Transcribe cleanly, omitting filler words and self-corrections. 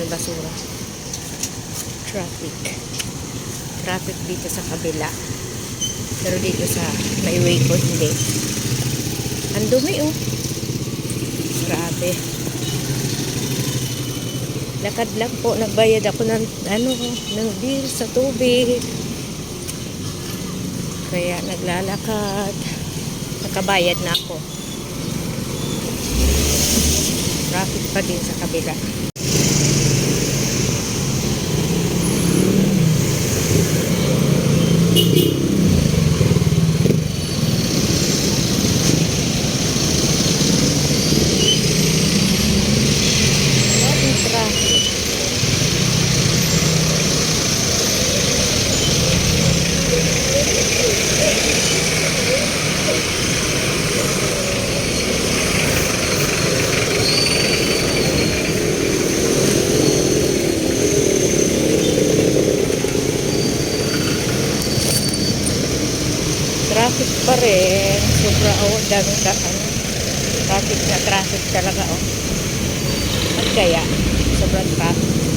ng basura. Traffic dito sa kabila. Pero dito sa may way ko hindi. Ang dumi oh. Grabe. Lakad lang po. Nagbayad ako ng ng bill sa tubig. Kaya naglalakad. Nakabayad na ako. Traffic pa din sa kabila. Traffic pa rin. Sobra daming traffic talaga oh. At kaya sobrang traffic.